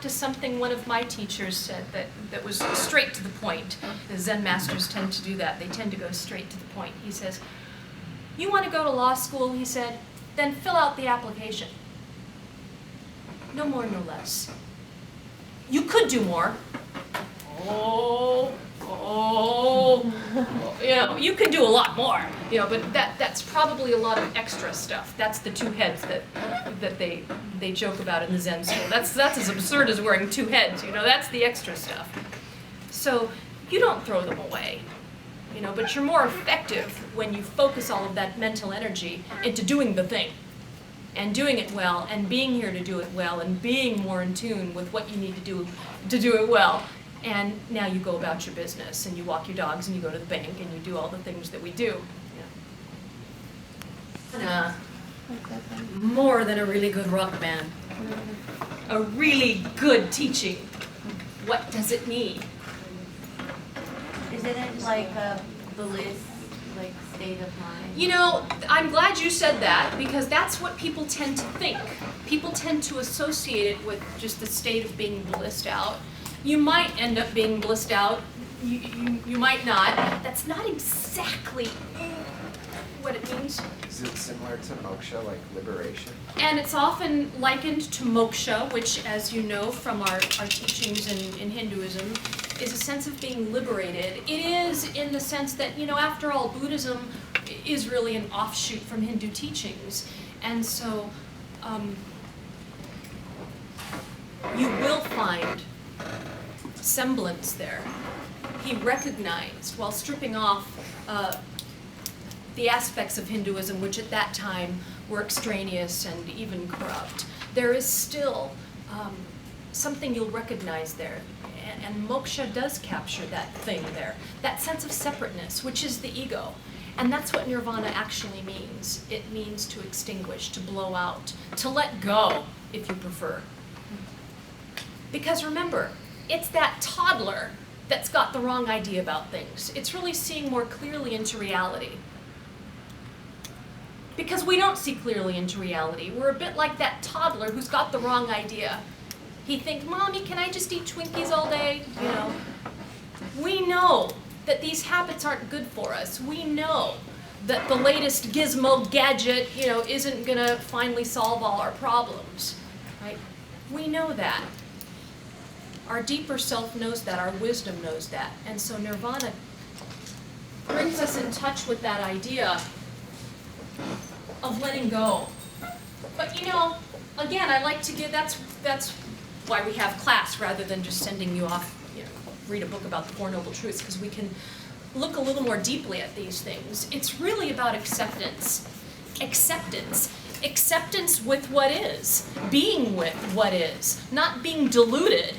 back to something one of my teachers said that was straight to the point. The Zen masters tend to do that. They tend to go straight to the point. He says, you want to go to law school, he said, then fill out the application. No more, no less. You could do more. You can do a lot more, but that's probably a lot of extra stuff. That's the two heads that they joke about in the Zen school. That's as absurd as wearing two heads, that's the extra stuff. So you don't throw them away, but you're more effective when you focus all of that mental energy into doing the thing, and doing it well, and being here to do it well, and being more in tune with what you need to do it well. And now you go about your business, and you walk your dogs, and you go to the bank, and you do all the things that we do. More than a really good rock band. A really good teaching. What does it need? Isn't it like a bliss, like state of mind? I'm glad you said that, because that's what people tend to think. People tend to associate it with just the state of being blissed out. You might end up being blissed out, you might not. That's not exactly what it means. Is it similar to moksha, like liberation? And it's often likened to moksha, which, as you know from our teachings in Hinduism, is a sense of being liberated. It is in the sense that, after all, Buddhism is really an offshoot from Hindu teachings. And so you will find semblance there. He recognized, while stripping off the aspects of Hinduism, which at that time were extraneous and even corrupt, there is still something you'll recognize there. And moksha does capture that thing there, that sense of separateness, which is the ego. And that's what nirvana actually means. It means to extinguish, to blow out, to let go, if you prefer. Because remember, it's that toddler that's got the wrong idea about things. It's really seeing more clearly into reality. Because we don't see clearly into reality. We're a bit like that toddler who's got the wrong idea. He thinks, Mommy, can I just eat Twinkies all day? We know that these habits aren't good for us. We know that the latest gizmo gadget, isn't gonna finally solve all our problems, right? We know that. Our deeper self knows that, our wisdom knows that. And so nirvana brings us in touch with that idea of letting go. But again, I like to give, that's why we have class rather than just sending you off, read a book about the Four Noble Truths, because we can look a little more deeply at these things. It's really about acceptance. Acceptance with what is, being with what is, not being deluded.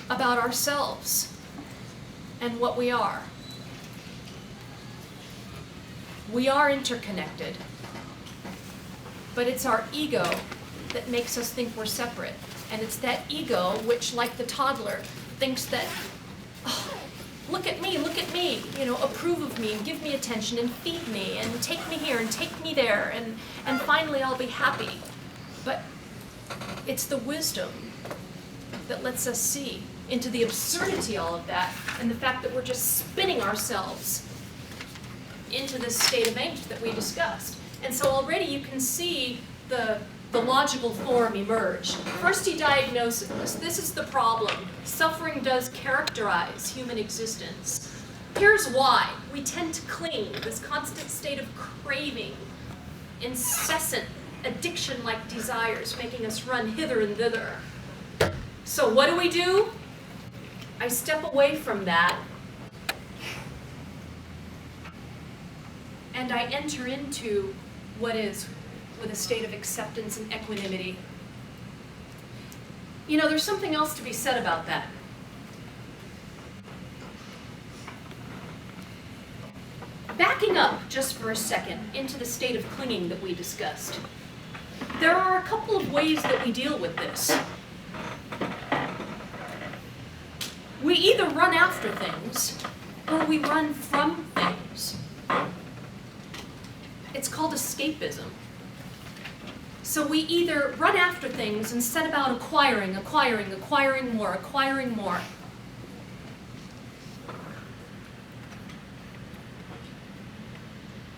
About ourselves and what we are. We are interconnected, but it's our ego that makes us think we're separate. And it's that ego which, like the toddler, thinks that, look at me, approve of me and give me attention and feed me and take me here and take me there and finally I'll be happy. But it's the wisdom that lets us see into the absurdity of all of that and the fact that we're just spinning ourselves into this state of angst that we discussed. And so already you can see the logical form emerge. First he diagnoses this. This is the problem. Suffering does characterize human existence. Here's why. We tend to cling, this constant state of craving, incessant addiction-like desires, making us run hither and thither. So what do? I step away from that and I enter into what is with a state of acceptance and equanimity. There's something else to be said about that. Backing up just for a second into the state of clinging that we discussed. There are a couple of ways that we deal with this. We either run after things or we run from things. It's called escapism. So we either run after things and set about acquiring more.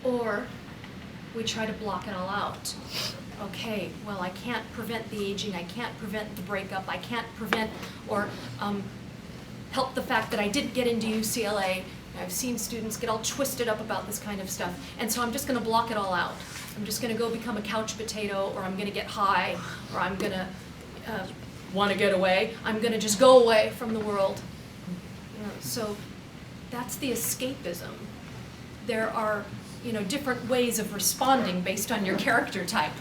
Or we try to block it all out. Okay, well, I can't prevent the aging, I can't prevent the breakup, I can't prevent or help the fact that I didn't get into UCLA. I've seen students get all twisted up about this kind of stuff, and so I'm just going to block it all out. I'm just going to go become a couch potato, or I'm going to get high, or I'm going to want to get away. I'm going to just go away from the world. So that's the escapism. There are, different ways of responding based on your character type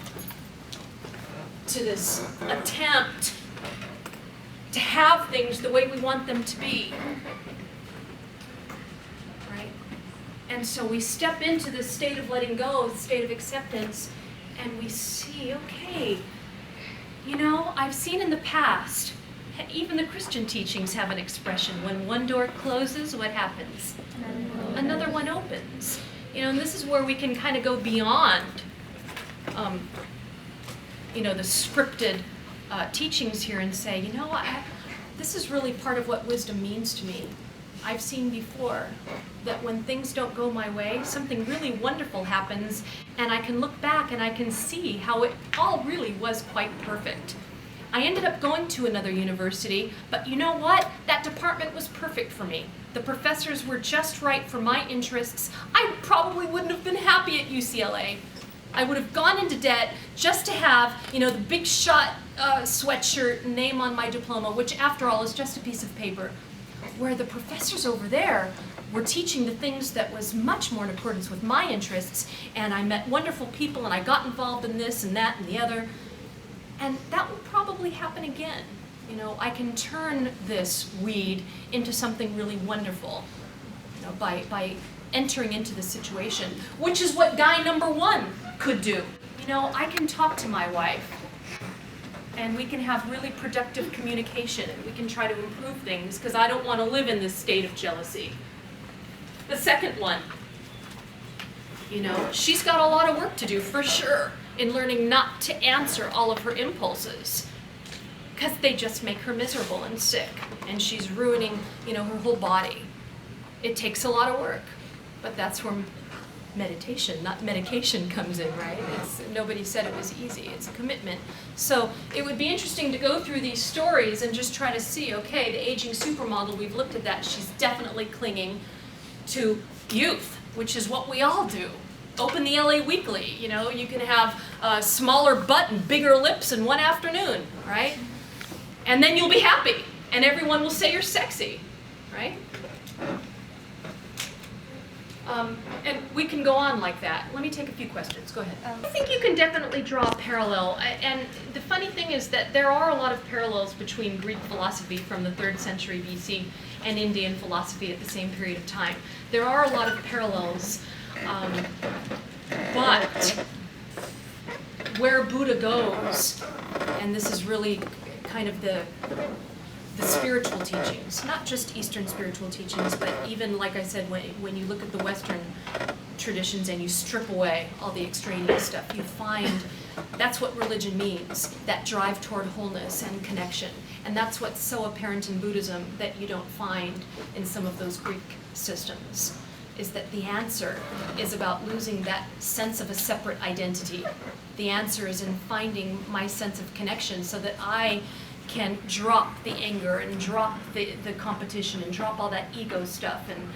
to this attempt to have things the way we want them to be. Right? And so we step into this state of letting go, the state of acceptance, and we see, okay, I've seen in the past, even the Christian teachings have an expression. When one door closes, what happens? Another one opens. And this is where we can kind of go beyond, the scripted teachings here and say, this is really part of what wisdom means to me. I've seen before that when things don't go my way, something really wonderful happens, and I can look back and I can see how it all really was quite perfect. I ended up going to another university, but you know what? That department was perfect for me. The professors were just right for my interests. I probably wouldn't have been happy at UCLA. I would have gone into debt just to have, the big shot sweatshirt name on my diploma, which after all is just a piece of paper. Where the professors over there were teaching the things that was much more in accordance with my interests, and I met wonderful people, and I got involved in this and that and the other. And that will probably happen again. I can turn this weed into something really wonderful, by entering into the situation, which is what guy number one could do. I can talk to my wife, and we can have really productive communication, and we can try to improve things, because I don't want to live in this state of jealousy. The second one, she's got a lot of work to do for sure in learning not to answer all of her impulses, because they just make her miserable and sick, and she's ruining, her whole body. It takes a lot of work, but that's where meditation, not medication, comes in, right? Nobody said it was easy. It's a commitment. So it would be interesting to go through these stories and just try to see, okay, the aging supermodel, we've looked at that. She's definitely clinging to youth, which is what we all do. Open the LA Weekly, you can have a smaller butt and bigger lips in one afternoon, right? And then you'll be happy, and everyone will say you're sexy, right? And we can go on like that. Let me take a few questions. Go ahead. I think you can definitely draw a parallel. And the funny thing is that there are a lot of parallels between Greek philosophy from the 3rd century BC and Indian philosophy at the same period of time. There are a lot of parallels. But where Buddha goes, and this is really kind of the spiritual teachings, not just Eastern spiritual teachings, but even, like I said, when you look at the Western traditions and you strip away all the extraneous stuff, you find that's what religion means, that drive toward wholeness and connection. And that's what's so apparent in Buddhism that you don't find in some of those Greek systems, is that the answer is about losing that sense of a separate identity. The answer is in finding my sense of connection so that I can drop the anger and drop the competition and drop all that ego stuff and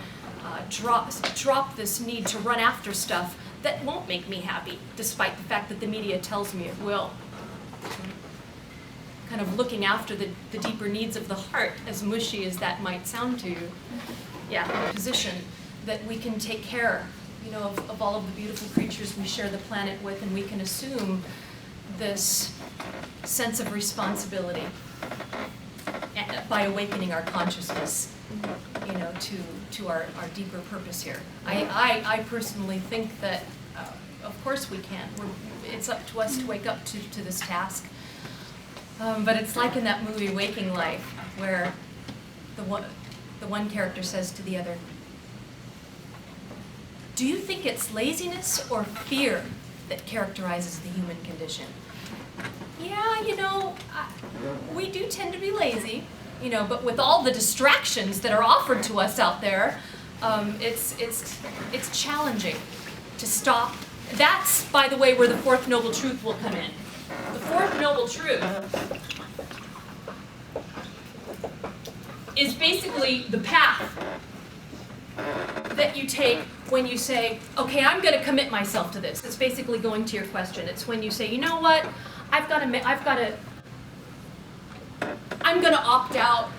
drop this need to run after stuff that won't make me happy, despite the fact that the media tells me it will. Kind of looking after the deeper needs of the heart, as mushy as that might sound to you. Yeah, position that we can take care, of all of the beautiful creatures we share the planet with, and we can assume this sense of responsibility by awakening our consciousness, to our deeper purpose here. I personally think that, of course we can. It's up to us to wake up to this task. But it's like in that movie Waking Life, where the one character says to the other, "Do you think it's laziness or fear that characterizes the human condition?" Yeah, we do tend to be lazy, but with all the distractions that are offered to us out there, it's challenging to stop. That's, by the way, where the fourth noble truth will come in. The fourth noble truth is basically the path that you take when you say, okay, I'm going to commit myself to this. It's basically going to your question. It's when you say, you know what, I'm going to opt out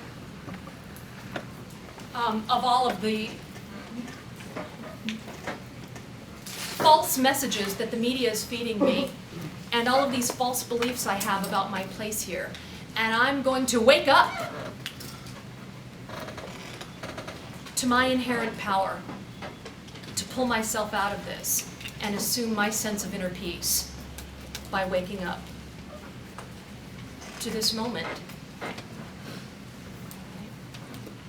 of all of the false messages that the media is feeding me and all of these false beliefs I have about my place here. And I'm going to wake up to my inherent power, to pull myself out of this and assume my sense of inner peace by waking up to this moment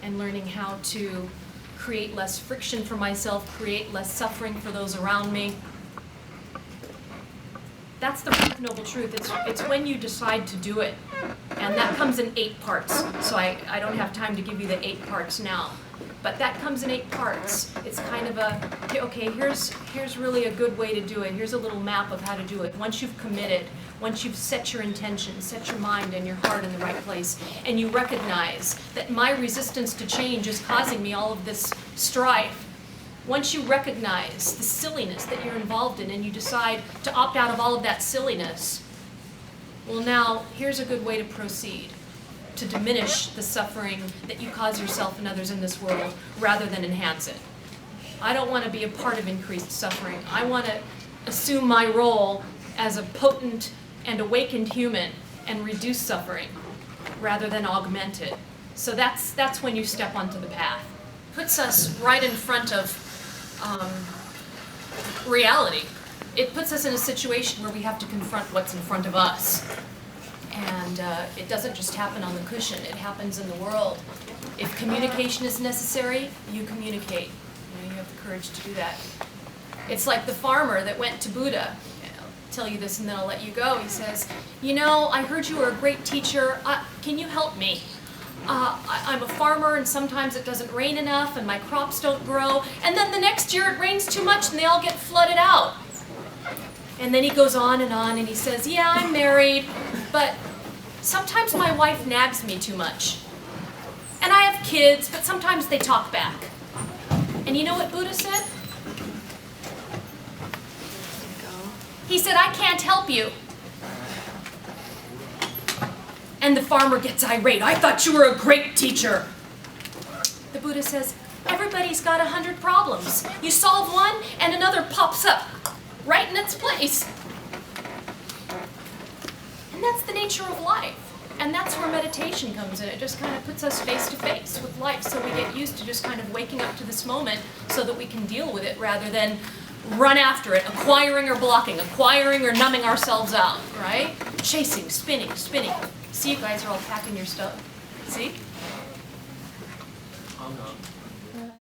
and learning how to create less friction for myself, create less suffering for those around me. That's the fourth noble truth. It's when you decide to do it. And that comes in 8 parts. So I don't have time to give you the 8 parts now. But that comes in 8 parts. It's kind of okay, here's really a good way to do it. Here's a little map of how to do it. Once you've committed, once you've set your intention, set your mind and your heart in the right place, and you recognize that my resistance to change is causing me all of this strife, once you recognize the silliness that you're involved in and you decide to opt out of all of that silliness, well, now here's a good way to proceed to diminish the suffering that you cause yourself and others in this world rather than enhance it. I don't want to be a part of increased suffering. I want to assume my role as a potent and awakened human and reduce suffering rather than augment it. So that's when you step onto the path. Puts us right in front of reality. It puts us in a situation where we have to confront what's in front of us. And it doesn't just happen on the cushion, it happens in the world. If communication is necessary, you communicate. You have the courage to do that. It's like the farmer that went to Buddha. I'll tell you this and then I'll let you go. He says, I heard you were a great teacher. Can you help me? I'm a farmer and sometimes it doesn't rain enough and my crops don't grow. And then the next year it rains too much and they all get flooded out. And then he goes on and he says, yeah, I'm married, but sometimes my wife nags me too much. And I have kids, but sometimes they talk back. And you know what Buddha said? He said, I can't help you. And the farmer gets irate. I thought you were a great teacher. The Buddha says, everybody's got 100 problems. You solve one and another pops up right in its place. And that's the nature of life. And that's where meditation comes in. It just kind of puts us face to face with life so we get used to just kind of waking up to this moment so that we can deal with it rather than run after it, acquiring or blocking, acquiring or numbing ourselves out, right? Chasing, spinning. See, you guys are all packing your stuff. See? I'm not.